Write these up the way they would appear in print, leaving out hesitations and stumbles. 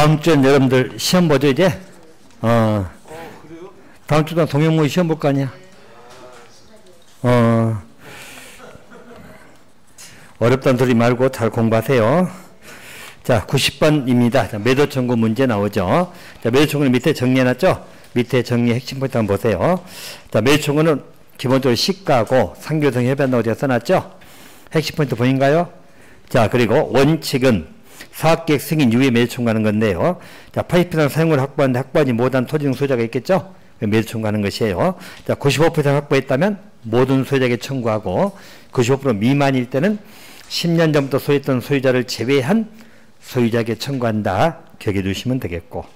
다음 주엔 여러분들 시험 보죠, 이제? 다음 주도 동영모 시험 볼 거 아니야? 어렵다는 소리 말고 잘 공부하세요. 자, 90번입니다. 자, 매도 청구 문제 나오죠. 자, 매도 청구는 밑에 정리해놨죠? 밑에 정리 핵심 포인트 한번 보세요. 자, 매도 청구는 기본적으로 시가하고 상교성 협의한다고 제가 써놨죠? 핵심 포인트 보인가요? 자, 그리고 원칙은 사업계획 승인 이후에 매도 청구하는 건데요. 자, 80% 사용을 확보하는데 확보하지 못한 토지 등 소유자가 있겠죠? 매도 청구하는 것이에요. 자, 95% 확보했다면 모든 소유자에게 청구하고 95% 미만일 때는 10년 전부터 소유했던 소유자를 제외한 소유자에게 청구한다. 기억해 두시면 되겠고,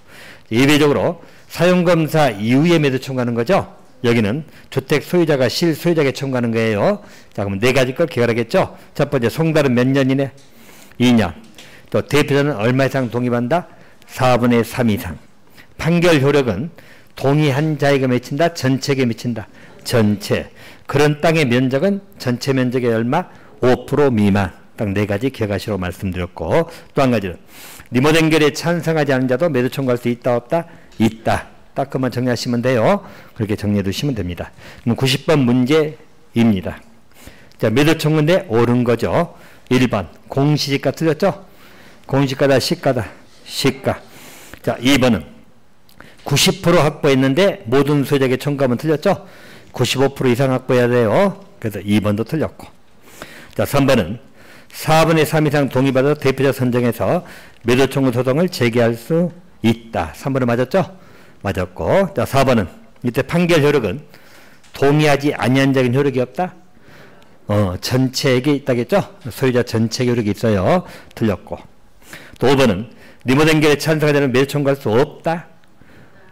예외적으로 사용검사 이후에 매도 청구하는 거죠. 여기는 주택 소유자가 실소유자에게 청구하는 거예요. 자, 그럼 네 가지 걸 기억하겠죠. 첫 번째, 송달은 몇 년 이내? 2년. 또 대표자는 얼마 이상 동의한다? 4분의 3 이상. 판결 효력은 동의한 자에게 미친다? 전체에게 미친다? 전체. 그런 땅의 면적은 전체 면적의 얼마? 5% 미만. 딱 네 가지 기억하시라고 말씀드렸고, 또 한 가지는 리모델결에 찬성하지 않은 자도 매도 청구할 수 있다 없다? 있다. 딱 그만 정리하시면 돼요. 그렇게 정리해 두시면 됩니다. 그럼 90번 문제입니다. 자, 매도 청구인데 옳은 거죠. 1번 공시지가 틀렸죠? 공시가다 시가다? 시가. 자, 2번은 90% 확보했는데 모든 소유자에게 청구하면 틀렸죠? 95% 이상 확보해야 돼요. 그래서 2번도 틀렸고. 자, 3번은 4분의 3 이상 동의받아 대표자 선정해서 매도 청구 소송을 제기할 수 있다. 3번은 맞았죠? 맞았고. 자, 4번은 이때 판결 효력은 동의하지 아니한 자에게 효력이 없다? 전체에게 있다겠죠? 소유자 전체에게 효력이 있어요. 틀렸고. 또 5번은 리모델결에 찬성하지 않으면 매도 청구할 수 없다?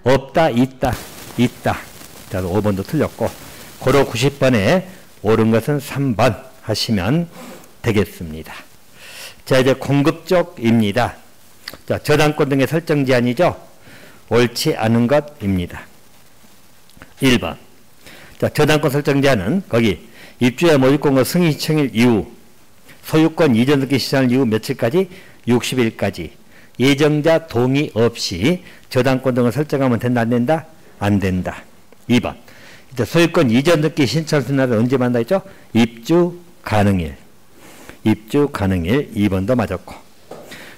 없다? 있다? 있다. 자, 5번도 틀렸고. 고로 90번에 옳은 것은 3번 하시면 되겠습니다. 자, 이제 공급 쪽입니다. 자, 저당권 등의 설정 제한이죠. 옳지 않은 것입니다. 1번. 자, 저당권 설정 제한은 거기 입주자 모집권과 승인 시청일 이후 소유권 이전 등기 시작한 이후 며칠까지? 60일까지. 예정자 동의 없이 저당권 등을 설정하면 된다, 안 된다? 안 된다. 2번. 이제 소유권 이전 등기 신청 날은 언제 만나 있죠? 입주 가능일. 입주 가능일. 2번도 맞았고.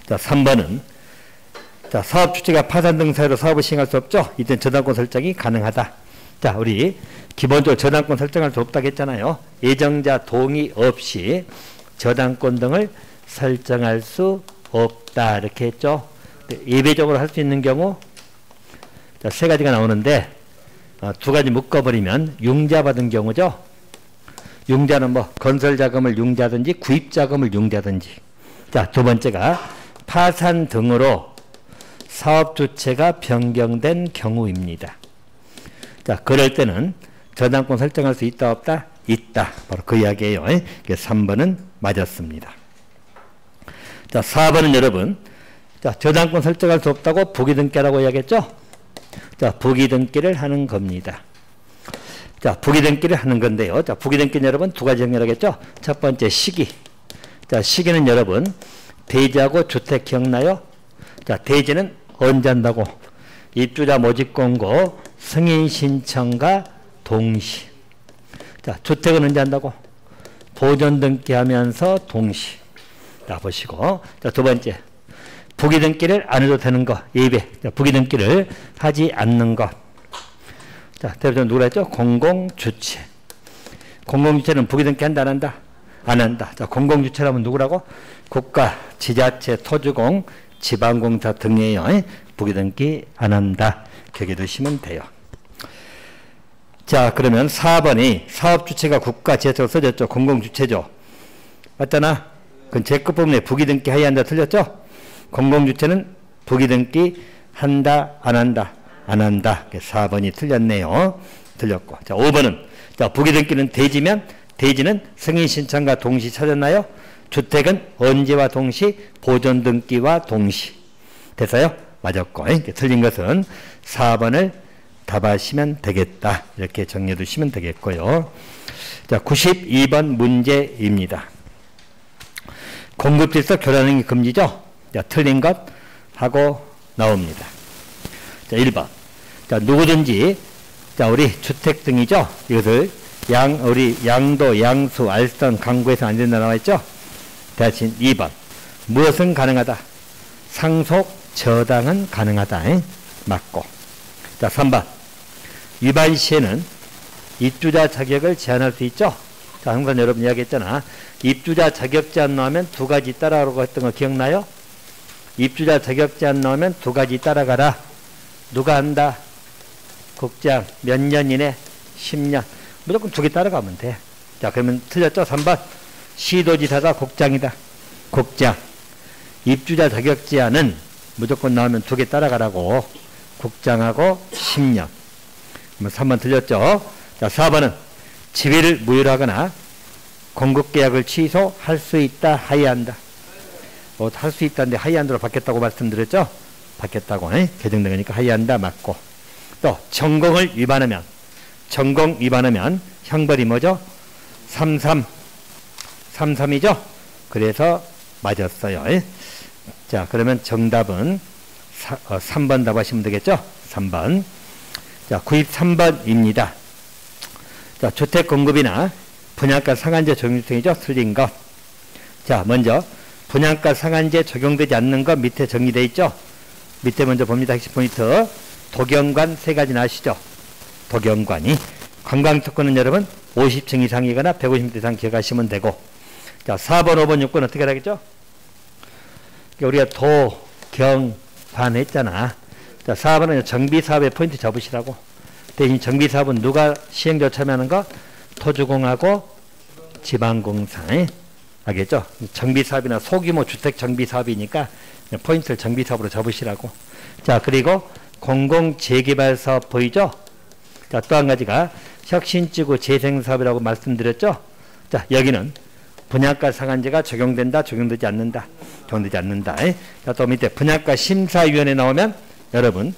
자, 3번은 자, 사업 주체가 파산 등 사유로 사업을 시행할 수 없죠? 이때는 저당권 설정이 가능하다. 자, 우리 기본적으로 저당권 설정할 수 없다고 했잖아요. 예정자 동의 없이 저당권 등을 설정할 수 없다. 이렇게 했죠. 예외적으로 할 수 있는 경우 자, 세 가지가 나오는데 두 가지 묶어버리면 융자받은 경우죠. 융자는 뭐 건설자금을 융자든지 구입자금을 융자든지. 자, 두 번째가 파산 등으로 사업주체가 변경된 경우입니다. 자, 그럴 때는 저당권 설정할 수 있다 없다? 있다. 바로 그 이야기예요. 3번은 맞았습니다. 자, 4번은 여러분, 자, 저당권 설정할 수 없다고 부기등기라고 이야기했죠? 자, 부기등기를 하는 겁니다. 자, 부기등기를 하는 건데요. 자, 부기등기는 여러분 두 가지 정리하겠죠? 첫 번째 시기. 자, 시기는 여러분 대지하고 주택 기억나요? 자, 대지는 언제 한다고? 입주자 모집권고 승인 신청과 동시. 자, 주택은 언제 한다고? 보존 등기하면서 동시. 자, 보시고. 자, 두 번째. 부기등기를 안 해도 되는 거. 예외. 자, 부기등기를 하지 않는 것. 자, 대표적으로 누구라 했죠? 공공주체. 공공주체는 부기등기 한다, 안 한다? 안 한다. 자, 공공주체라면 누구라고? 국가, 지자체, 토지공, 지방공사 등이에요. 부기등기 안 한다. 기억해 두시면 돼요. 자, 그러면 4번이 사업주체가 국가, 지자체로 써졌죠. 공공주체죠. 맞잖아? 그건 제 끝부분에 부기등기 해야 한다 틀렸죠? 공공주체는 부기등기 한다, 안 한다? 안 한다. 4번이 틀렸네요. 틀렸고. 자, 5번은 자, 부기등기는 대지면 대지는 승인신청과 동시 찾았나요? 주택은 언제와 동시? 보존등기와 동시. 됐어요? 맞았고. 틀린 것은 4번을 답하시면 되겠다. 이렇게 정리해 두시면 되겠고요. 자, 92번 문제입니다. 공급질서 교란행위 금지죠? 자, 틀린 것 하고 나옵니다. 자, 1번. 자, 누구든지, 자, 우리 주택 등이죠? 이것을 우리 양도, 양수, 알선, 강구에서 안 된다 나와있죠? 대신 2번. 무엇은 가능하다? 상속, 저당은 가능하다. 맞고. 자, 3번. 위반 시에는 입주자 자격을 제한할 수 있죠? 자, 항상 여러분 이야기했잖아. 입주자 자격 제한 나오면 두 가지 따라가라고 했던 거 기억나요? 입주자 자격 제한 나오면 두 가지 따라가라. 누가 한다? 국장. 몇 년 이내? 10년. 무조건 두 개 따라가면 돼. 자, 그러면 틀렸죠? 3번. 시도지사다, 국장이다. 국장. 입주자 자격 제한은 무조건 나오면 두 개 따라가라고. 국장하고 10년. 3번 틀렸죠? 자, 4번은 지위를 무효하거나 공급계약을 취소할 수 있다, 하이한다. 할 수 있다는데 하이한다로 바뀌었다고 말씀드렸죠? 바뀌었다고. 개정되니까 하이한다, 맞고. 또 전공을 위반하면, 전공 위반하면 형벌이 뭐죠? 33이죠? 그래서 맞았어요. 자, 그러면 정답은 3번 답하시면 되겠죠? 3번. 자, 93번입니다. 자, 주택 공급이나 분양가 상한제 적용 중이죠? 틀린 것. 자, 먼저 분양가 상한제 적용되지 않는 것 밑에 정리되어 있죠? 밑에 먼저 봅니다. 핵심 포인트. 도경관 세 가지는 아시죠? 도경관이. 관광특권은 여러분 50층 이상이거나 150m 이상 기억하시면 되고. 자, 4번, 5번, 6번 어떻게 하겠죠? 우리가 도경관 했잖아. 자, 4번은 정비사업의 포인트 접으시라고. 대신 정비사업은 누가 시행조 참여하는 거? 토주공하고 지방공사. 알겠죠? 정비사업이나 소규모 주택 정비사업이니까 포인트를 정비사업으로 접으시라고. 자, 그리고 공공재개발사업 보이죠? 자, 또 한 가지가 혁신지구 재생사업이라고 말씀드렸죠? 자, 여기는 분양가 상한제가 적용된다, 적용되지 않는다. 적용되지 않는다. 자, 또 밑에 분양가 심사위원회 나오면 여러분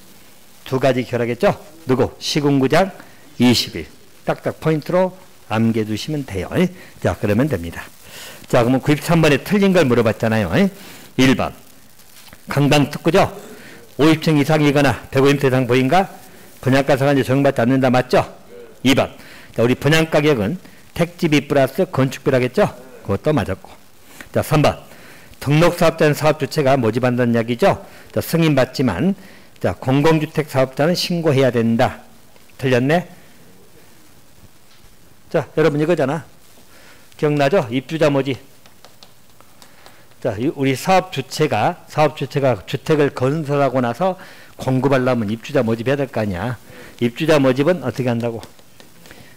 두 가지 결하겠죠? 누구? 시군구장 20일. 딱딱 포인트로 암기해 두시면 돼요. 자, 그러면 됩니다. 자, 그러면 93번에 틀린 걸 물어봤잖아요. 1번. 관광특구죠? 50층 이상이거나 150m 이상 보인가? 분양가 상한제 적용받지 않는다. 맞죠? 2번. 자, 우리 분양가격은 택지비 플러스 건축비라겠죠? 그것도 맞았고. 자, 3번. 등록사업자는 사업주체가 모집한다는 이야기죠? 자, 승인받지만 자, 공공주택 사업자는 신고해야 된다. 틀렸네? 자, 여러분 이거잖아. 기억나죠? 입주자 모집. 자, 우리 사업주체가 주택을 건설하고 나서 공급하려면 입주자 모집해야 될 거 아니야. 입주자 모집은 어떻게 한다고?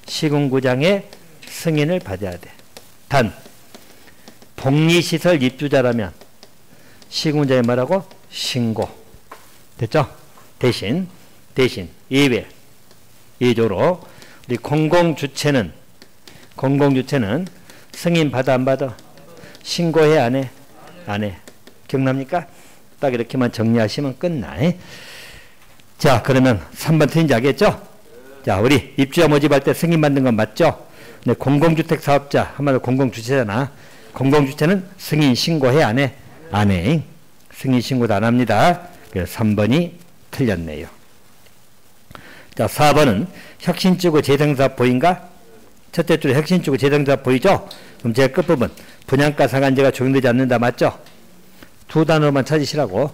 시군구장의 승인을 받아야 돼. 단, 복리시설 입주자라면 시군구장에 뭐라고? 신고. 됐죠? 대신 예외적으로 우리 공공주체는 승인 받아 안 받아? 신고해 안 해? 안 해. 기억납니까? 딱 이렇게만 정리하시면 끝나. 자, 그러면 3번 틀린지 알겠죠? 자, 우리 입주자 모집할 때 승인 받는 건 맞죠? 근데 공공주택 사업자, 한마디로 공공주체잖아. 공공주체는 승인 신고해 안 해? 안 해. 승인 신고도 안 합니다. 그래서 3번이 틀렸네요. 자, 4번은 혁신지구 재생사업 보인가? 첫째 줄에 혁신지구 재생사업 보이죠? 그럼 제 끝부분 분양가 상한제가 적용되지 않는다. 맞죠? 두 단어만 찾으시라고.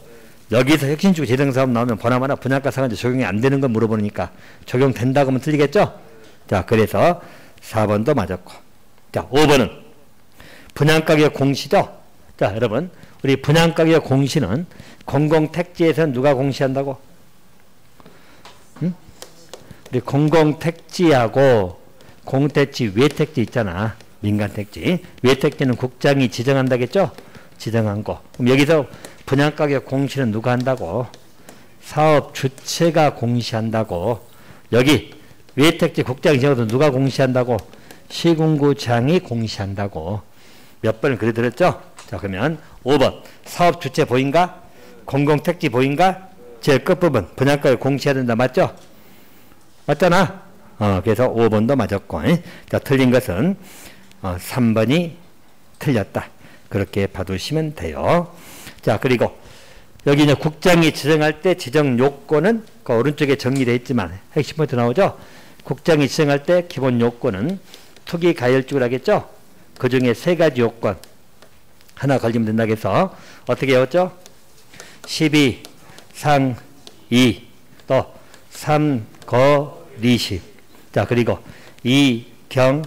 여기서 혁신지구 재생사업 나오면 보나마나 분양가 상한제 적용이 안 되는 건 물어보니까 적용된다고 하면 틀리겠죠? 자, 그래서 4번도 맞았고. 자, 5번은 분양가격 공시죠? 자, 여러분 우리 분양가격 공시는 공공택지에서는 누가 공시한다고? 응? 우리 공공택지하고 공택지, 외택지 있잖아. 민간택지. 외택지는 국장이 지정한다겠죠? 지정한 거. 그럼 여기서 분양가격 공시는 누가 한다고? 사업 주체가 공시한다고. 여기 외택지 국장이 지정해도 누가 공시한다고? 시군구장이 공시한다고. 몇 번을 그래 드렸죠? 자, 그러면 5번 사업 주체 보인가? 공공택지 보인가? 제일 끝부분 분양가를 공시해야 된다. 맞죠? 맞잖아. 그래서 5번도 맞았고. 자, 틀린 것은 3번이 틀렸다. 그렇게 봐두시면 돼요. 자, 그리고 여기 이제 국장이 지정할 때 지정 요건은 그 오른쪽에 정리되어 있지만 핵심 포인트 나오죠. 국장이 지정할 때 기본 요건은 투기 가열주를 하겠죠. 그 중에 세 가지 요건 하나 걸리면 된다고 해서 어떻게 외웠죠? 12, 상, 2, 또 3, 거, 리식. 자, 그리고 2, 경,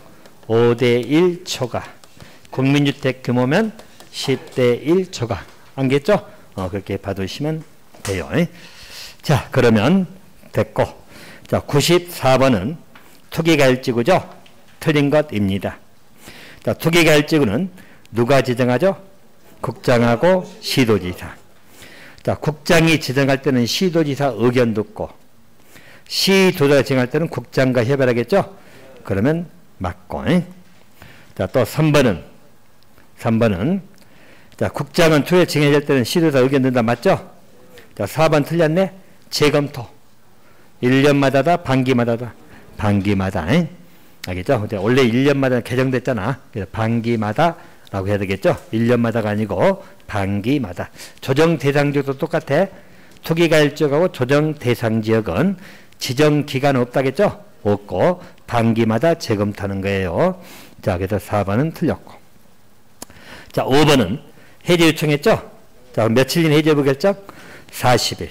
5대 1 초과. 국민주택 규모면 10대 1 초과. 알겠죠? 그렇게 봐두시면 돼요. 자, 그러면 됐고. 자, 94번은 투기가열지구죠? 틀린 것입니다. 자, 투기가열지구는 누가 지정하죠? 국장하고 시도지사. 자, 국장이 지정할 때는 시도지사 의견 듣고, 시도지사가 지정할 때는 국장과 협의하겠죠? 그러면 맞고. 자, 또 3번은 자, 국장은 투에 지정할 때는 시도지사 의견 듣는다. 맞죠? 자, 4번 틀렸네. 재검토. 1년마다다, 반기마다다. 반기마다. 알겠죠? 원래 1년마다 개정됐잖아. 그래서 반기마다 라고 해야 되겠죠? 1년마다가 아니고 반기마다. 조정 대상 지역도 똑같아. 투기가열지역하고 조정 대상 지역은 지정 기간 없다겠죠? 없고 반기마다 재검토하는 거예요. 자, 그래서 4번은 틀렸고. 자, 5번은 해제 요청했죠? 자, 며칠 전에 해제부 결정? 40일.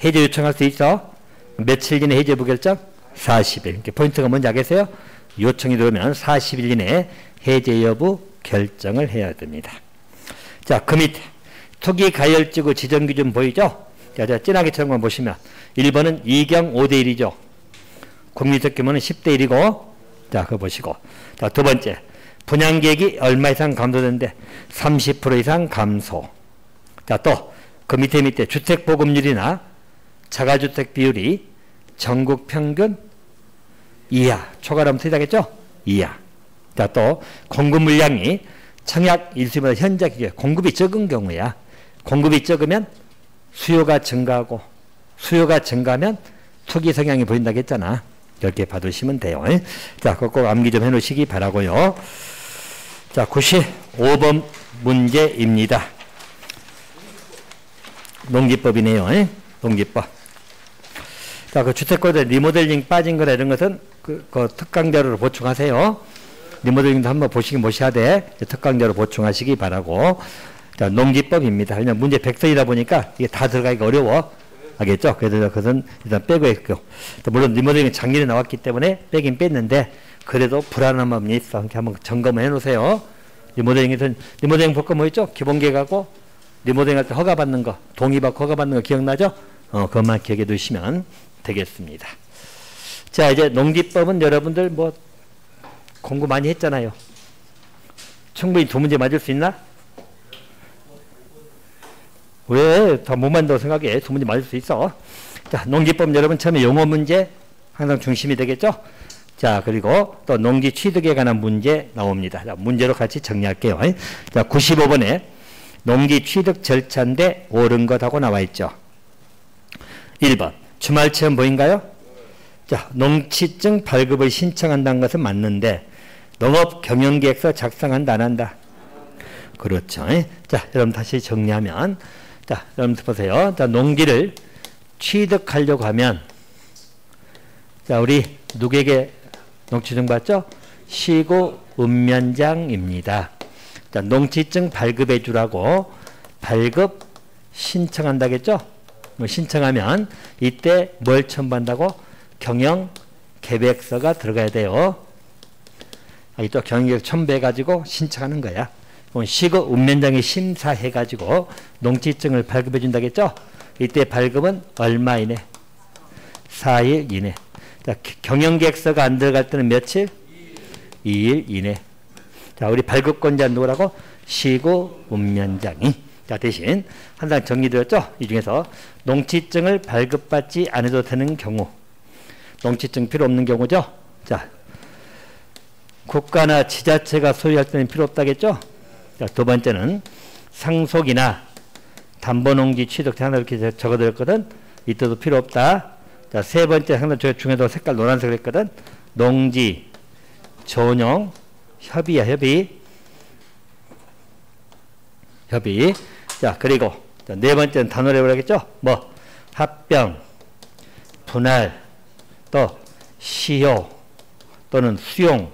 해제 요청할 수 있어? 며칠 전에 해제부 결정? 40일. 포인트가 뭔지 알겠어요? 요청이 들어오면 40일 이내에 해제 여부 결정을 해야 됩니다. 자, 그 밑에 투기가열지구 지정기준 보이죠? 자, 진하게 쳐 거 보시면 1번은 2경 5대 1이죠. 국민주택 규모는 10대 1이고, 자, 그거 보시고. 자, 두 번째, 분양계획이 얼마 이상 감소되는데 30% 이상 감소. 자, 또 그 밑에 주택보급률이나 자가주택 비율이 전국 평균 이하, 초과라면 틀리다겠죠? 이하. 자, 또 공급 물량이 청약 일수보다 현재 기준 공급이 적은 경우야. 공급이 적으면 수요가 증가하고, 수요가 증가하면 투기 성향이 보인다고 했잖아. 이렇게 봐두시면 돼요. 자, 그거 꼭 암기 좀 해놓으시기 바라고요. 자, 95번 문제입니다. 농지법이네요. 농지법. 자, 그 주택거래 리모델링 빠진 거나 이런 것은 그 특강자료로 보충하세요. 리모델링도 한번 보셔야 돼. 특강자료 보충하시기 바라고. 자, 농지법입니다. 그냥 문제 100선이다 보니까 이게 다 들어가기가 어려워. 알겠죠? 그래서 그것은 일단 빼고 있고. 물론 리모델링이 작년에 나왔기 때문에 빼긴 뺐는데, 그래도 불안한 마음이 있어. 이렇게 한번 점검해 놓으세요. 리모델링 볼 거 뭐 있죠? 기본계획하고, 리모델링 할 때 허가받는 거, 동의받고 허가받는 거 기억나죠? 그것만 기억해 두시면 되겠습니다. 자, 이제 농지법은 여러분들 뭐, 공부 많이 했잖아요. 충분히 두 문제 맞을 수 있나? 왜? 다 못 만든다고 생각해. 두 문제 맞을 수 있어. 자, 농지법 여러분 처음에 용어 문제 항상 중심이 되겠죠? 자, 그리고 또 농지 취득에 관한 문제 나옵니다. 자, 문제로 같이 정리할게요. 자, 95번에 농지 취득 절차인데 옳은 것하고 나와 있죠. 1번. 주말체험 보인가요? 자, 농취증 발급을 신청한다는 것은 맞는데 농업 경영계획서 작성한다 안 한다? 그렇죠. 자, 여러분 다시 정리하면, 자, 여러분 보세요. 자, 농지를 취득하려고 하면, 자, 우리 누구에게 농취증 받죠? 시구 읍면장입니다. 자, 농취증 발급해 주라고 발급 신청한다겠죠? 뭐 신청하면 이때 뭘 첨부한다고? 경영 계획서가 들어가야 돼요. 또 경영계획 첨부해가지고 신청하는 거야. 시구 읍면장에 심사해가지고 농취증을 발급해 준다겠죠? 이때 발급은 얼마 이내? 4일 이내. 자, 경영계획서가 안 들어갈 때는 며칠? 2일 이내. 자, 우리 발급권자 누구라고? 시구 읍면장이. 자, 대신 항상 정리되었죠? 이 중에서 농취증을 발급받지 않아도 되는 경우, 농취증 필요 없는 경우죠? 자, 국가나 지자체가 소유할 때는 필요 없다겠죠? 자, 두 번째는 상속이나 담보농지 취득 하나 이렇게 적어드렸거든. 이때도 필요 없다. 자, 세 번째 상당 중에도 색깔 노란색을 했거든. 농지 전용 협의야, 협의. 자, 그리고 자, 네 번째는 단어로 해보라겠죠? 뭐, 합병, 분할, 또, 시효, 또는 수용,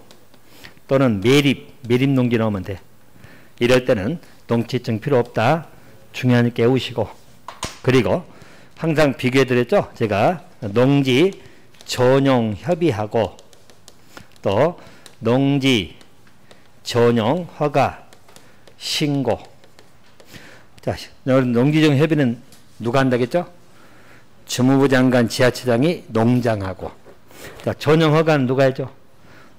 또는 매립 농지 나오면 돼. 이럴 때는 농지증 필요 없다. 중요하니 깨우시고. 그리고 항상 비교해드렸죠? 제가 농지 전용 협의하고 또 농지 전용 허가 신고. 자, 농지전용 협의는 누가 한다겠죠? 주무부 장관 지하처장이 농장하고. 자, 전용 허가는 누가 해줘?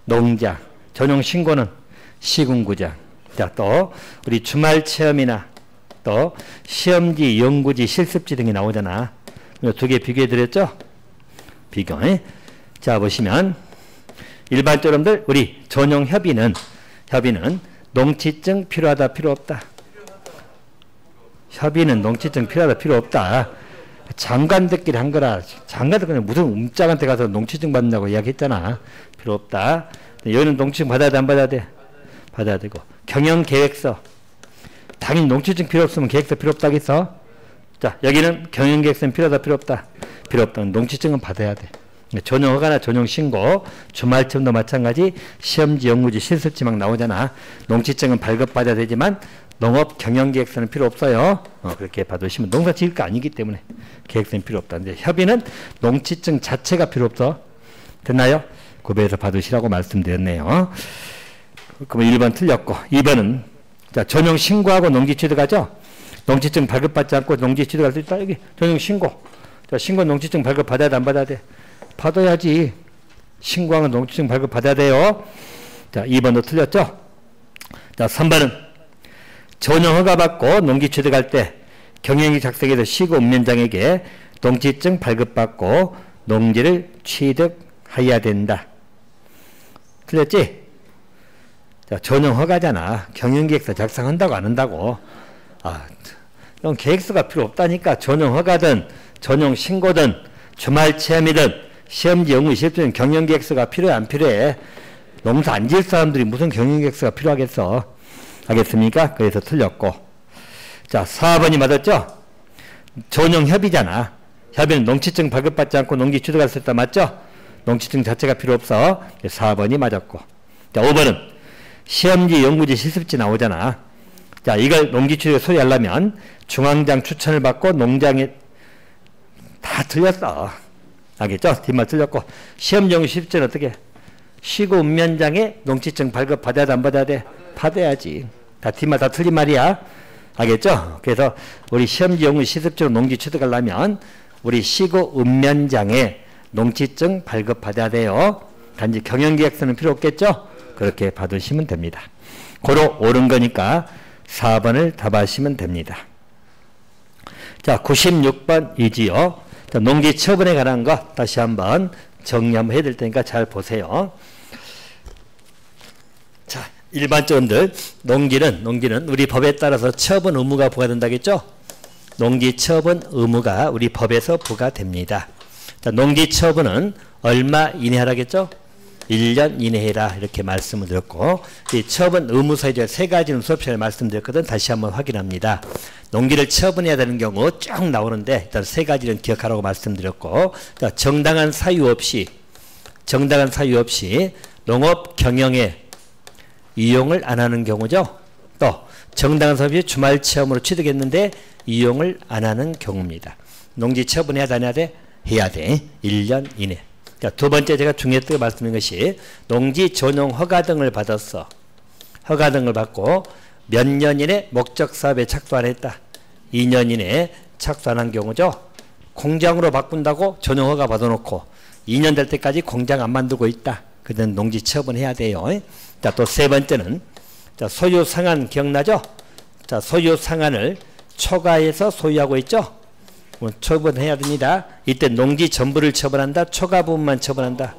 농장. 전용 신고는 시군구장. 자, 또 우리 주말 체험이나 또 시험지, 연구지, 실습지 등이 나오잖아. 두 개 비교해 드렸죠? 비교. 자, 보시면 일반적으로 우리 전용 협의는 농지증 필요하다, 필요 없다. 협의는 농지증 필요하다, 필요 없다. 장관들끼리 한 거라. 장관들끼리 무슨 움짝한테 가서 농지증 받는다고 이야기했잖아. 필요 없다. 여기는 농지증 받아야 돼, 안 받아야 돼? 받아야 되고. 경영계획서. 당연히 농지증 필요 없으면 계획서 필요 없다 하겠어? 자, 여기는 경영계획서는 필요하다, 필요 없다? 필요 없다. 농지증은 받아야 돼. 전용 허가나 전용 신고, 주말체험도 마찬가지, 시험지, 연구지, 실습지 막 나오잖아. 농지증은 발급받아야 되지만 농업 경영계획서는 필요 없어요. 그렇게 받으시면 농사 지을 거 아니기 때문에 계획서는 필요 없다. 근데 협의는 농지증 자체가 필요 없어. 됐나요? 구배에서 받으시라고 말씀드렸네요. 그러면 1번 틀렸고, 2번은 자, 전용 신고하고 농지 취득하죠? 농지증 발급받지 않고 농지 취득할 수 있다. 여기 전용 신고. 자, 신고 농지증 발급 받아야 돼, 안 받아야 돼? 받아야지. 신고하면 농지증 발급 받아야 돼요. 자, 2번도 틀렸죠? 자, 3번은 전용 허가 받고 농지 취득할 때 경영이 작성해서 시고 읍면장에게 농지증 발급받고 농지를 취득해야 된다. 틀렸지? 자, 전용 허가잖아. 경영계획서 작성한다고 안 한다고. 이런 계획서가 필요 없다니까. 전용 허가든 전용 신고든 주말 체험이든 시험지, 연구, 실습지는 경영계획서가 필요해, 안 필요해? 농사 안 지을 사람들이 무슨 경영계획서가 필요하겠어? 알겠습니까? 그래서 틀렸고. 자, 4번이 맞았죠? 전용 협의잖아. 협의는 농지증 발급받지 않고 농지 취득할 수 있다. 맞죠? 농지증 자체가 필요 없어. 4번이 맞았고. 자, 5번은 시험지, 연구지, 실습지 나오잖아. 자, 이걸 농지 취득에 소리하려면 중앙장 추천을 받고 농장에 다 틀렸어. 알겠죠? 뒷말 틀렸고. 시험지, 연구, 실습지는 어떻게? 시고 읍면장에 농지증 발급 받아야 돼, 안 받아야 돼? 받아야지. 다 뒷말 다 틀린 말이야. 알겠죠? 그래서 우리 시험지, 연구, 실습지로 농지 취득하려면 우리 시고 읍면장에 농지증 발급 받아야 돼요. 단지 경영계획서는 필요 없겠죠? 그렇게 받으시면 됩니다. 고로 옳은 거니까 4번을 답하시면 됩니다. 자, 96번이지요. 자, 농지 처분에 관한 거 다시 한번 정리 한번 해드릴 테니까 잘 보세요. 자, 일반적으로 농지는 우리 법에 따라서 처분 의무가 부과된다겠죠? 농지 처분 의무가 우리 법에서 부과됩니다. 자, 농지 처분은 얼마 이내 하라겠죠? 1년 이내에 해라 이렇게 말씀을 드렸고, 이 처분 의무 사유제 세 가지는 수업 시간에 말씀드렸거든. 다시 한번 확인합니다. 농지를 처분해야 되는 경우 쭉 나오는데 일단 세 가지는 기억하라고 말씀드렸고, 자, 정당한 사유 없이 농업 경영에 이용을 안 하는 경우죠. 또 정당한 사유 없이 주말 체험으로 취득했는데 이용을 안 하는 경우입니다. 농지 처분해야 되냐 돼? 해야 돼. 1년 이내. 자, 두 번째 제가 중요했다고 말씀드린 것이 농지 전용 허가 등을 받았어. 허가 등을 받고 몇 년 이내 목적 사업에 착수 안 했다. 2년 이내에 착수 안 한 경우죠. 공장으로 바꾼다고 전용 허가 받아놓고 2년 될 때까지 공장 안 만들고 있다. 그때는 농지 처분해야 돼요. 자, 또 세 번째는 자, 소유 상한 기억나죠? 자, 소유 상한을 초과해서 소유하고 있죠. 처분해야 됩니다. 이때 농지 전부를 처분한다. 초과 부분만 처분한다.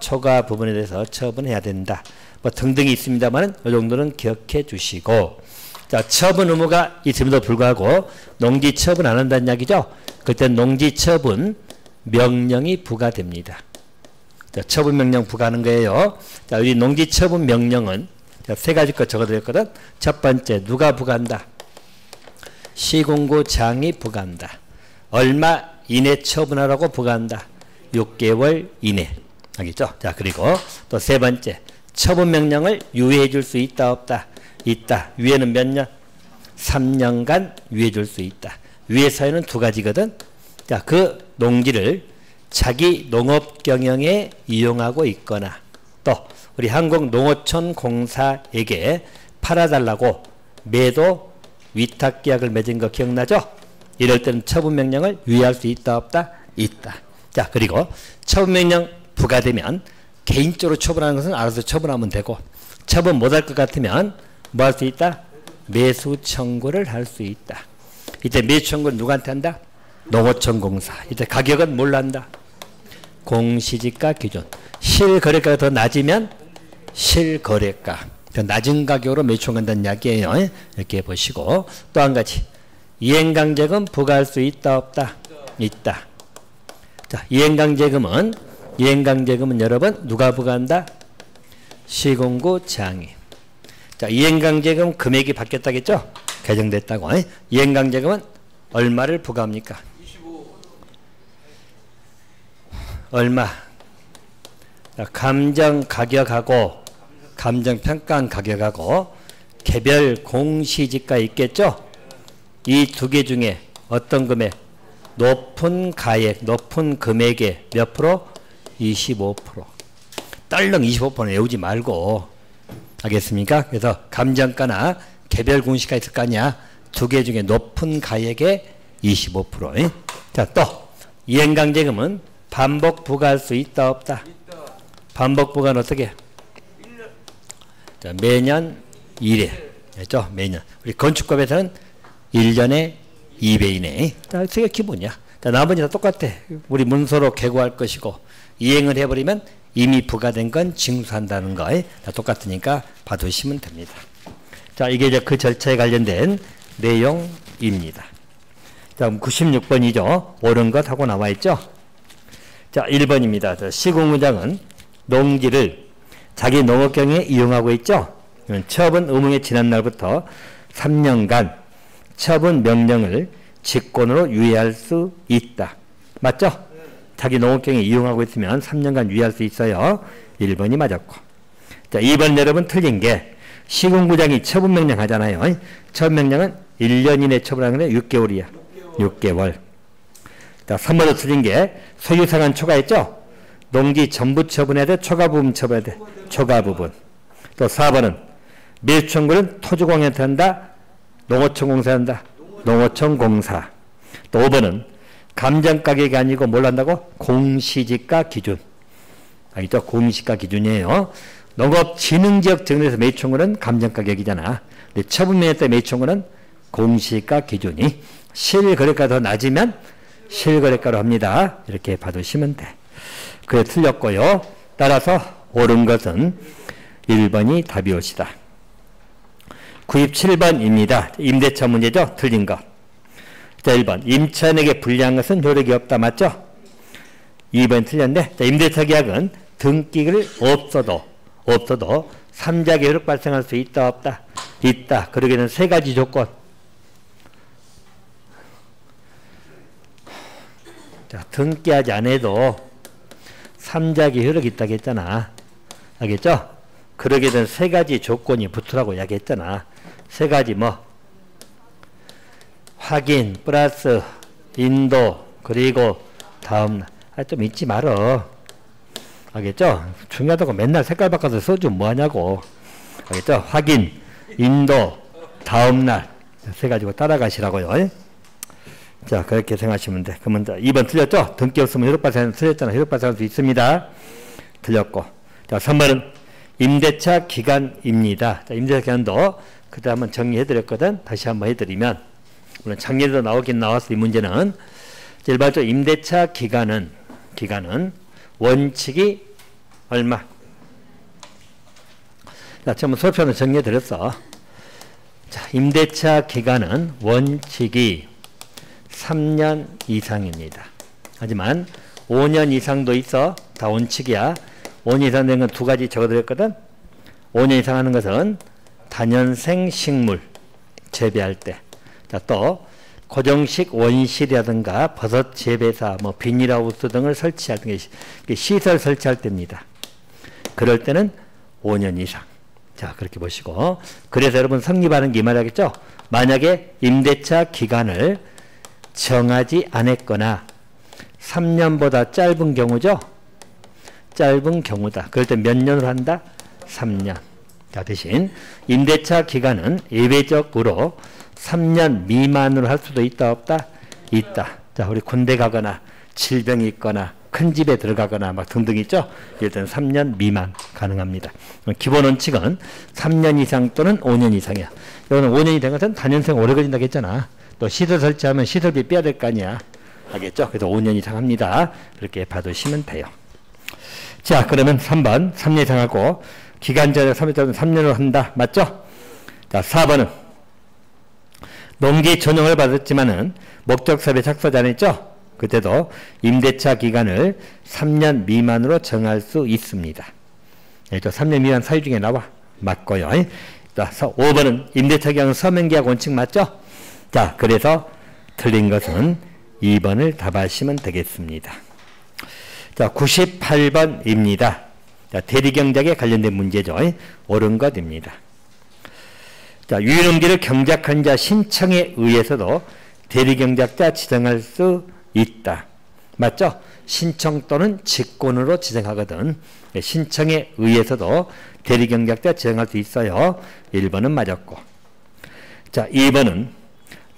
초과 부분에 대해서 처분해야 된다. 뭐 등등이 있습니다만 이 정도는 기억해 주시고, 자, 처분 의무가 있음에도 불구하고 농지 처분 안 한다는 이야기죠. 그때 농지 처분 명령이 부과됩니다. 자, 처분 명령 부과하는 거예요. 자, 우리 농지 처분 명령은 자, 세 가지 것 적어드렸거든. 첫 번째, 누가 부과한다? 시공구장이 부과한다. 얼마 이내 처분하라고 부과한다. 6개월 이내. 알겠죠? 자, 그리고 또 세 번째. 처분명령을 유예해 줄 수 있다, 없다? 있다. 유예는 몇 년? 3년간 유예해 줄 수 있다. 유예 사유는 두 가지거든. 자, 그 농지를 자기 농업 경영에 이용하고 있거나 또 우리 한국농어촌공사에게 팔아달라고 매도 위탁계약을 맺은 거 기억나죠? 이럴 때는 처분명령을 유예할 수 있다, 없다? 있다. 자, 그리고 처분명령 부과되면 개인적으로 처분하는 것은 알아서 처분하면 되고 처분 못할 것 같으면 뭐 할 수 있다? 매수 청구를 할 수 있다. 이때 매수 청구는 누구한테 한다? 농어촌공사. 이때 가격은 뭘로 한다? 공시지가 기준. 실거래가가 더 낮으면 실거래가. 더 낮은 가격으로 매수 청구한다는 이야기예요. 이렇게 보시고 또 한 가지. 이행강제금 부과할 수 있다, 없다? 있다. 자, 이행강제금은 여러분 누가 부과한다? 시공구장이. 자, 이행강제금 금액이 바뀌었다겠죠? 개정됐다고. 이행강제금은 얼마를 부과합니까? 25. 얼마? 자, 감정가격하고 감정평가한 가격하고 개별 공시지가 있겠죠? 이 두 개 중에 어떤 금액? 높은 가액, 높은 금액의 몇 프로? 25%. 떨렁 25%는 외우지 말고. 알겠습니까? 그래서 감정가나 개별 공시가 있을 거 아니야. 두 개 중에 높은 가액의 25%. 자, 또 이행강제금은 반복 부과할 수 있다, 없다? 반복 부과는 어떻게? 자, 매년 1회. 그렇죠? 매년. 우리 건축법에서는 1년에 2배 이내. 자, 그게 기본이야. 자, 나머지 다 똑같아. 우리 문서로 개고할 것이고 이행을 해버리면 이미 부과된 건 징수한다는 거 다 똑같으니까 봐두시면 됩니다. 자, 이게 이제 그 절차에 관련된 내용입니다. 자, 96번이죠. 옳은 것 하고 나와 있죠. 자, 1번입니다. 시공구장은 농지를 자기 농업경에 이용하고 있죠. 처분 의무의 지난 날부터 3년간 처분 명령을 직권으로 유예할 수 있다. 맞죠? 자기 농업경에 이용하고 있으면 3년간 유예할 수 있어요. 1번이 맞았고. 자, 2번 여러분 틀린 게 시공구장이 처분명령 하잖아요. 처분명령은 1년 이내 처분하는 게 6개월이야. 6개월. 자, 3번도 틀린 게 소유상한 초과했죠? 농지 전부 처분해야 돼? 초과 부분 처분해야 돼? 초과 부분. 또 4번은 매수청구는 토지공사한테 한다? 농어촌공사 한다? 농어촌공사. 또 5번은 감정가격이 아니고 뭘 한다고? 공시지가 기준. 알겠죠? 공시지가 기준이에요. 농업진흥지역 정리에서 매수청구는 감정가격이잖아. 근데 처분명령 때 매수청구는 공시지가 기준이 실거래가 더 낮으면 실거래가로 합니다. 이렇게 봐두시면 돼. 그래 틀렸고요. 따라서 옳은 것은 1번이 답이 옳시다. 97번입니다. 임대차 문제죠. 틀린 거. 자, 1번. 임차인에게 불리한 것은 효력이 없다. 맞죠? 2번 틀렸는데, 자, 임대차 계약은 등기를 없어도 3자의 효력 발생할 수 있다. 없다? 있다. 그러기에는 세 가지 조건. 자, 등기하지 않아도 3자의 효력이 있다고 했잖아. 알겠죠? 그러게 된 세 가지 조건이 붙으라고 이야기했잖아. 세 가지 뭐? 확인, 플러스, 인도, 그리고 다음, 좀 잊지 말어. 알겠죠? 중요하다고 맨날 색깔 바꿔서 써주면 뭐하냐고. 알겠죠? 확인, 인도, 다음날. 세 가지고 따라가시라고요. 자, 그렇게 생각하시면 돼. 그러면 2번 틀렸죠? 등기 없으면 효력 발생 틀렸잖아. 효력 발생할 수 있습니다. 틀렸고. 자, 3번은 임대차 기간입니다. 자, 임대차 기간도 그때 한번 정리해드렸거든. 다시 한번 해드리면, 물론 작년에도 나오긴 나왔어. 이 문제는 일반적으로 임대차 기간은 원칙이 얼마? 자, 지금 소표는 정리해드렸어. 자, 임대차 기간은 원칙이 3년 이상입니다. 하지만 5년 이상도 있어. 다 원칙이야. 5년 이상 된 건 두 가지 적어드렸거든. 5년 이상 하는 것은 다년생 식물 재배할 때. 자, 또 고정식 원실이라든가 버섯 재배사, 뭐 비닐하우스 등을 설치할 때 시설 설치할 때입니다. 그럴 때는 5년 이상. 자, 그렇게 보시고. 그래서 여러분 성립하는 게 이 말이겠죠? 만약에 임대차 기간을 정하지 않았거나 3년보다 짧은 경우죠? 짧은 경우다. 그럴 때 몇 년으로 한다? 3년. 자, 대신 임대차 기간은 예외적으로 3년 미만으로 할 수도 있다, 없다? 있다. 자, 우리 군대 가거나 질병이 있거나 큰 집에 들어가거나 막 등등 있죠? 이럴 때는 3년 미만 가능합니다. 기본 원칙은 3년 이상 또는 5년 이상이야. 이거는 5년이 된 것은 단연생 오래 걸린다고 했잖아. 또 시설 설치하면 시설비 빼야 될 거 아니야. 알겠죠? 그래서 5년 이상 합니다. 그렇게 봐두시면 돼요. 자, 그러면 3번 3년 이상 하고 기간제를 3년으로 한다. 맞죠? 자, 4번은 농지 전용을 받았지만은 목적사업에 착수하지 않았죠? 그때도 임대차 기간을 3년 미만으로 정할 수 있습니다. 또 3년 미만 사유 중에 나와. 맞고요. 자, 5번은 임대차 기간은 서명계약 원칙 맞죠? 자, 그래서 틀린 것은 2번을 답하시면 되겠습니다. 자, 98번입니다. 자, 대리경작에 관련된 문제죠. 옳은 것입니다. 자, 유인농지를 경작한 자 신청에 의해서도 대리경작자 지정할 수 있다. 맞죠? 신청 또는 직권으로 지정하거든. 신청에 의해서도 대리경작자 지정할 수 있어요. 1번은 맞았고. 자, 2번은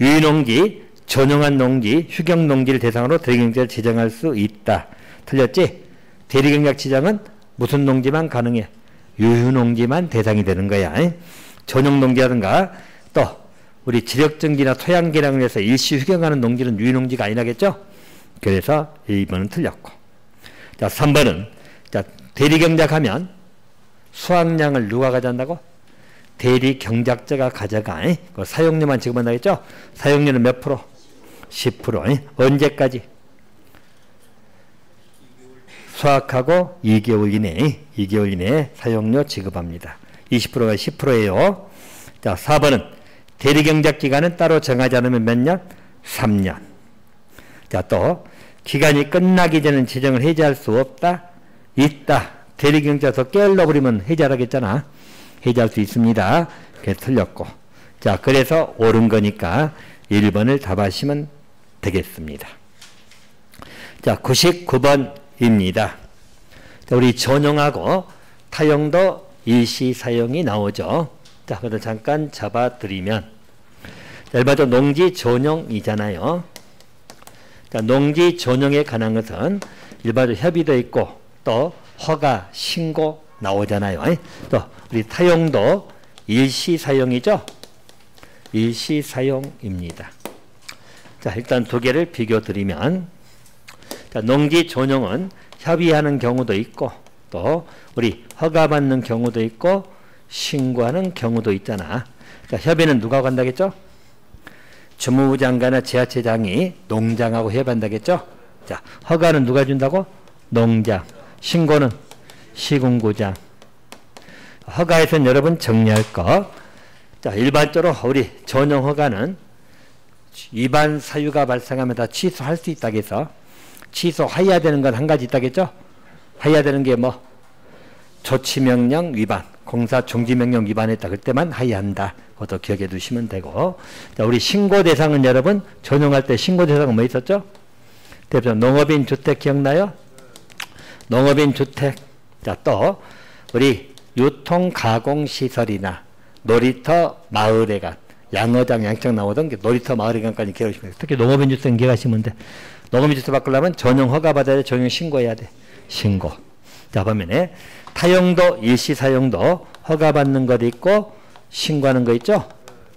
유인농지, 전용한 농지, 휴경농지를 대상으로 대리경작을 지정할 수 있다. 틀렸지? 대리경작 지정은 무슨 농지만 가능해? 유휴농지만 대상이 되는 거야. 전용농지라든가 또 우리 지력증지나 토양개량을 해서 일시 휴경하는 농지는 유휴농지가 아니라겠죠? 그래서 2번은 틀렸고. 자, 3번은 자, 대리경작하면 수확량을 누가 가져간다고? 대리경작자가 가져가. 그 사용료만 지급한다겠죠? 사용료는 몇 프로? 10%. 언제까지? 수확하고 2개월 이내에 사용료 지급합니다. 20%가 10%예요. 자, 4번은 대리경작 기간은 따로 정하지 않으면 몇 년? 3년. 자, 또 기간이 끝나기 전에 지정을 해지할 수 없다? 있다. 대리경작에서 깨어버리면 해지하라겠잖아. 해지할 수 있습니다. 그래서 틀렸고. 자, 그래서 옳은 거니까 1번을 답하시면 되겠습니다. 자, 99번입니다. 자, 우리 전용하고 타용도 일시 사용이 나오죠. 자, 그래서 잠깐 잡아드리면, 자, 일반적으로 농지 전용이잖아요. 자, 농지 전용에 관한 것은 일반적으로 협의도 있고 또 허가, 신고 나오잖아요. 또 우리 타용도 일시 사용이죠. 일시 사용입니다. 자, 일단 두 개를 비교 드리면, 자, 농지 전용은 협의하는 경우도 있고 또 우리 허가받는 경우도 있고 신고하는 경우도 있잖아. 자, 협의는 누가 한다겠죠? 주무부 장관이나 지자체장이 농장하고 협의한다겠죠? 자, 허가는 누가 준다고? 농장. 신고는 시군구장. 허가에서는 여러분 정리할 거. 자, 일반적으로 우리 전용 허가는 위반 사유가 발생하면 다 취소할 수 있다겠어. 취소해야 되는 건 한 가지 있다겠죠? 해야 되는 게 뭐? 조치명령 위반, 공사 중지명령 위반했다. 그때만 해야 한다. 그것도 기억해 두시면 되고. 자, 우리 신고 대상은 여러분 전용할 때 신고 대상은 뭐 있었죠? 대표 농업인 주택 기억나요? 농업인 주택. 자, 또 우리 유통 가공 시설이나 놀이터 마을회관, 양어장 양청 나오던 게 놀이터 마을회관까지 기억하시면 돼요. 특히 농업인 주택 기억하시면 돼. 농업인 주택 바꾸려면 전용 허가 받아야 돼. 전용 신고해야 돼. 신고. 자, 보면은 타용도 일시 사용도 허가 받는 것 있고 신고하는 거 있죠?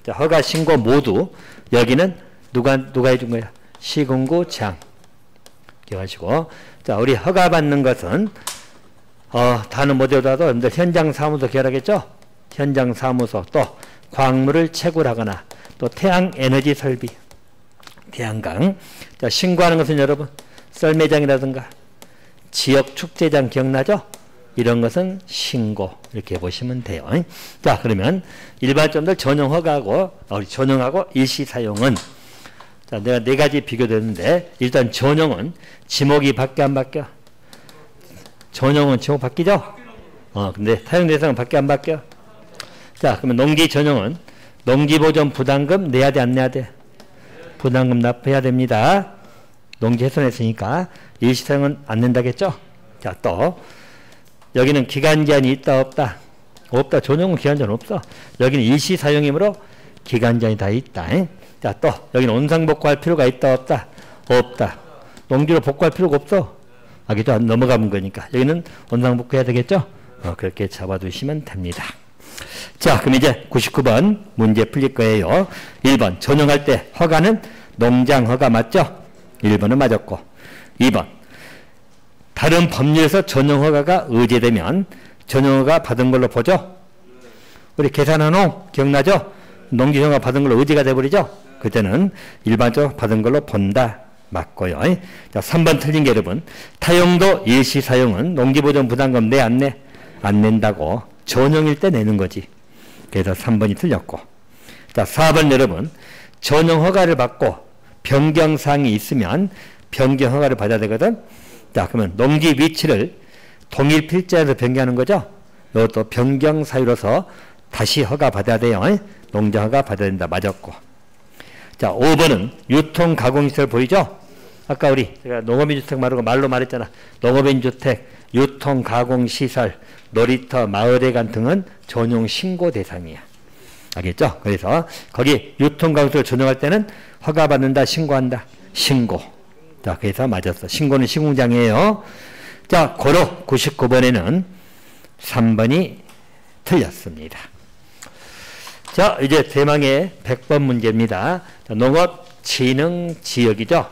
자, 허가 신고 모두 여기는 누가 해준 거야? 시군구장. 기억하시고. 자, 우리 허가 받는 것은 다는 못해도 여러분들 현장 사무소 기억하겠죠? 현장 사무소, 또 광물을 채굴하거나 또 태양 에너지 설비, 태양광. 자, 신고하는 것은 여러분 썰매장이라든가 지역 축제장 기억나죠? 이런 것은 신고 이렇게 보시면 돼요. 자, 그러면 일반점들 전용허가하고 전용하고 일시 사용은 자, 내가 네 가지 비교되는데 일단 전용은 지목이 바뀌어 안 바뀌어? 전용은 지목 바뀌죠? 근데 사용 대상은 바뀌어 안 바뀌어? 자, 그러면 농기 전용은 농지보존 부담금 내야 돼 안 내야 돼? 부담금 납부해야 됩니다. 농지 훼손했으니까 일시 사용은 안 낸다겠죠? 자, 또 여기는 기간 제한이 있다 없다? 없다. 전용은 기간 제한 없어. 여기는 일시 사용이므로 기간 제한이 다 있다. 자, 또 여기는 온상 복구할 필요가 있다 없다? 없다. 농지로 복구할 필요가 없어. 그죠? 넘어가는 거니까. 여기는 온상 복구해야 되겠죠? 그렇게 잡아두시면 됩니다. 자, 그럼 이제 99번 문제 풀릴 거예요. 1번 전용할 때 허가는 농장 허가 맞죠? 1번은 맞았고 2번 다른 법률에서 전용 허가가 의제되면 전용 허가 받은 걸로 보죠? 우리 계산한호 기억나죠? 농지 허가 받은 걸로 의제가 돼버리죠? 그때는 일반적으로 받은 걸로 본다. 맞고요. 자, 3번 틀린 게 여러분 타용도 일시 사용은 농지보존 부담금 내 안 내? 안 낸다고 전용일 때 내는 거지. 그래서 3번이 틀렸고 자 4번 여러분 전용 허가를 받고 변경사항이 있으면 변경 허가를 받아야 되거든. 자, 그러면 농지 위치를 동일 필지에서 변경하는 거죠. 이것도 변경 사유로서 다시 허가 받아야 돼요. 농장 허가 받아야 된다. 맞았고 자 5번은 유통 가공시설 보이죠? 아까 우리 제가 농업인주택 말로 말했잖아. 농업인주택 유통 가공시설 놀이터 마을회관 등은 전용 신고 대상이야. 알겠죠? 그래서 거기 유통 가공시설 전용할 때는 허가 받는다 신고한다. 신고. 자, 그래서 맞았어. 신고는 시공장이에요. 자, 고로 99번에는 3번이 틀렸습니다. 자, 이제 대망의 100번 문제입니다. 자, 농업진흥지역이죠.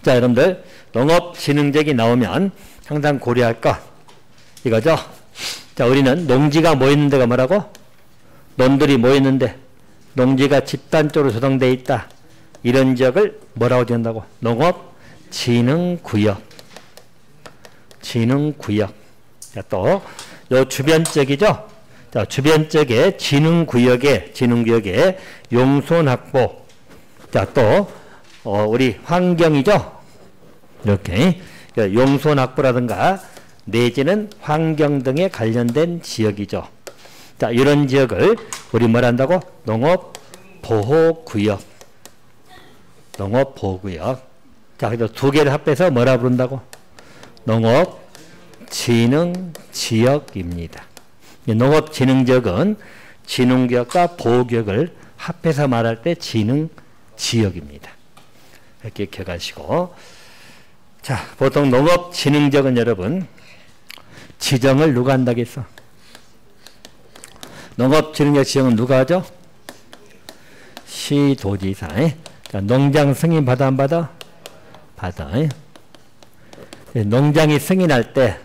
자, 여러분들 농업진흥지역이 나오면 항상 고려할 것 이거죠. 자, 우리는 농지가 모이는 데가 뭐라고? 논들이 모이는데 농지가 집단적으로 조성되어 있다. 이런 지역을 뭐라고 지은다고? 농업진흥구역. 진흥구역. 자, 또 요 주변 지역이죠. 자, 주변 지역의 진흥구역에 용손 확보. 자, 또 우리 환경이죠. 이렇게 용손 확보라든가 내지는 환경 등에 관련된 지역이죠. 자, 이런 지역을 우리 뭐라 한다고? 농업보호구역. 농업보호구역. 자, 그래서 두 개를 합해서 뭐라 부른다고? 농업진흥지역입니다. 농업진흥지역은 진흥구역과 보호구역을 합해서 말할 때 진흥지역입니다. 이렇게 기억하시고. 자, 보통 농업진흥지역은 여러분 지정을 누가 한다겠어? 농업진흥지역 지정은 누가 하죠? 시도지사. 자, 농장 승인 받아 안 받아? 받아. 농장이 승인할 때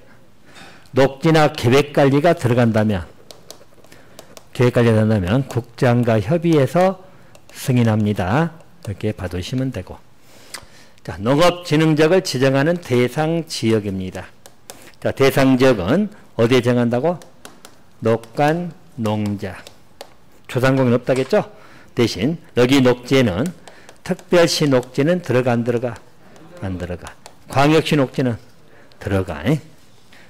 녹지나 계획관리가 들어간다면 국장과 협의해서 승인합니다. 이렇게 봐두시면 되고. 자, 농업진흥지역을 지정하는 대상지역입니다. 자, 대상지역은 어디에 정한다고? 녹간, 농자. 조상공인 없다겠죠? 대신 여기 녹지에는 특별시 녹지는 들어가 안 들어가? 안 들어가. 광역시 녹지는 들어가.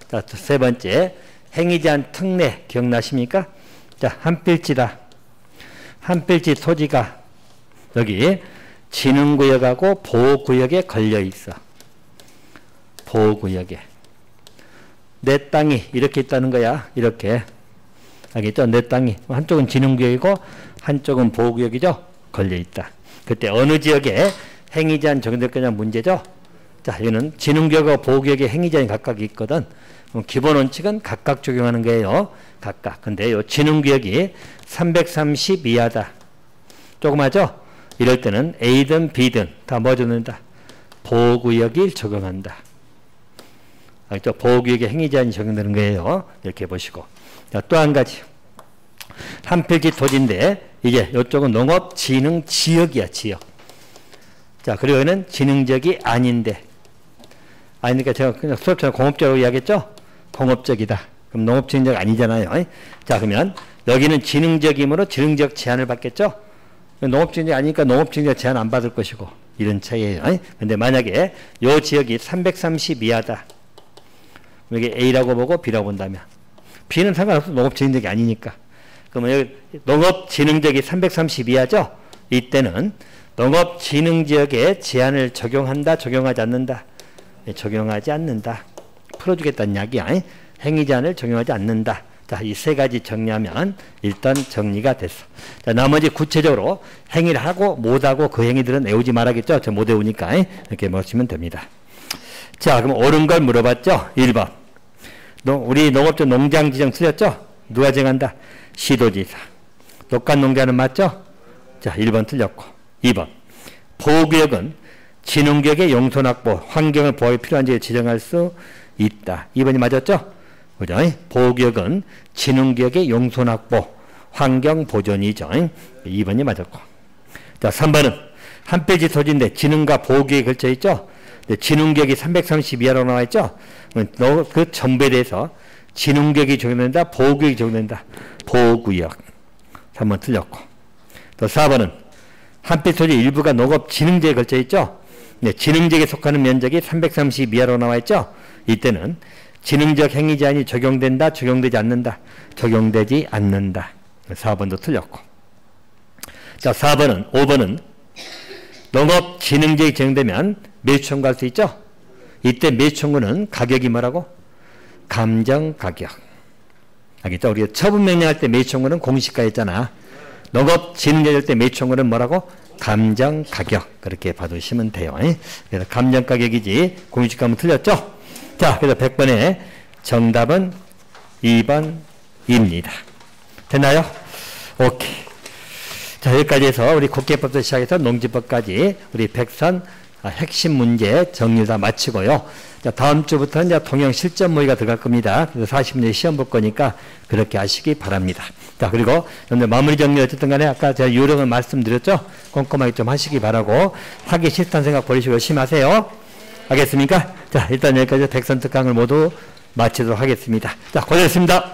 자, 세 번째 행위제한 특례 기억나십니까? 자, 한필지다. 한필지 토지가 여기 진흥구역하고 보호구역에 걸려 있어. 보호구역에. 내 땅이 이렇게 있다는 거야. 이렇게. 알겠죠? 내 땅이. 한쪽은 진흥구역이고 한쪽은 보호구역이죠? 걸려 있다. 그때 어느 지역에 행위제한 적용될 거냐 문제죠? 자, 이거는 진흥구역과 보호구역에 행위제한이 각각 있거든. 기본 원칙은 각각 적용하는 거예요. 각각. 근데 요 진흥구역이 330 이하다. 조그마죠? 이럴 때는 A든 B든 다 뭐 적용한다? 보호구역이 적용한다. 알겠죠? 보호구역에 행위제한이 적용되는 거예요. 이렇게 보시고. 자, 또 한 가지. 한필지 토지인데 이제 이쪽은 농업진흥지역이야. 지역. 자, 그리고 여기는 진흥지역이 아닌데 아니니까 제가 그냥 수업처럼 공업지역으로 이야기했죠? 동업적이다. 그럼 농업지능적 아니잖아요. 자, 그러면 여기는 지능적이므로 지능적 제한을 받겠죠? 농업지능적 아니니까 농업지능적 제한 안 받을 것이고 이런 차이예요. 근데 만약에 요 지역이 330 이하다. 여기 A라고 보고 B라고 본다면 B는 상관없어. 농업지능적이 아니니까. 그러면 여기 농업지능적이 330 이하죠? 이때는 농업지능지역에 제한을 적용한다, 적용하지 않는다. 적용하지 않는다. 풀어주겠다는 이야기야. 행위제한을 적용하지 않는다. 자, 이 세 가지 정리하면 일단 정리가 됐어. 자, 나머지 구체적으로 행위를 하고 못하고 그 행위들은 외우지 말아야겠죠? 저 못 외우니까 이렇게 보시면 됩니다. 자, 그럼 옳은 걸 물어봤죠? 1번. 우리 농업적 농장 지정 틀렸죠? 누가 정한다? 시도지사. 녹간농자는 맞죠? 자, 1번 틀렸고. 2번. 보호구역은 진흥구역의 용손 확보, 환경을 보호에 필요한 지역에 지정할 수 있다. 2번이 맞았죠? 그죠? 보호구역은 진흥구역의 용손 확보, 환경 보존이죠. 2번이 맞았고. 자, 3번은 한 페이지 소지인데 진흥과 보호구역에 걸쳐 있죠? 진흥구역이 330 이하로 나와 있죠? 그 전부에 대해서 진흥구역이 적용된다, 보호구역이 적용된다. 보호구역. 3번 틀렸고. 또 4번은 한 페이지 소지 일부가 농업 진흥지역에 걸쳐 있죠? 네, 진흥지역에 속하는 면적이 330 이하로 나와 있죠? 이때는 진흥적 행위 제한이 적용된다, 적용되지 않는다. 적용되지 않는다. 4번도 틀렸고. 자, 4번은, 5번은 농업 진흥지역이 적용되면 매수 청구할 수 있죠? 이때 매수 청구는 가격이 뭐라고? 감정 가격. 알겠죠? 우리가 처분 명령할 때 매수 청구는 공시가였잖아. 농업 진흥지역 때 매수 청구는 뭐라고? 감정 가격. 그렇게 봐두시면 돼요. 그래서 감정 가격이지 공시가면 틀렸죠? 자, 그래서 100번의 정답은 2번입니다. 됐나요? 오케이. 자, 여기까지 해서 우리 국계법부터 시작해서 농지법까지 우리 100선 핵심 문제 정리 다 마치고요. 자, 다음 주부터는 이제 통영 실전 모의가 들어갈 겁니다. 그래서 40문제 시험 볼 거니까 그렇게 하시기 바랍니다. 자, 그리고 마무리 정리 어쨌든 간에 아까 제가 요령을 말씀드렸죠? 꼼꼼하게 좀 하시기 바라고 하기 싫다는 생각 버리시고 열심히 하세요. 알겠습니까? 자, 일단 여기까지 100선 특강을 모두 마치도록 하겠습니다. 자, 고생했습니다.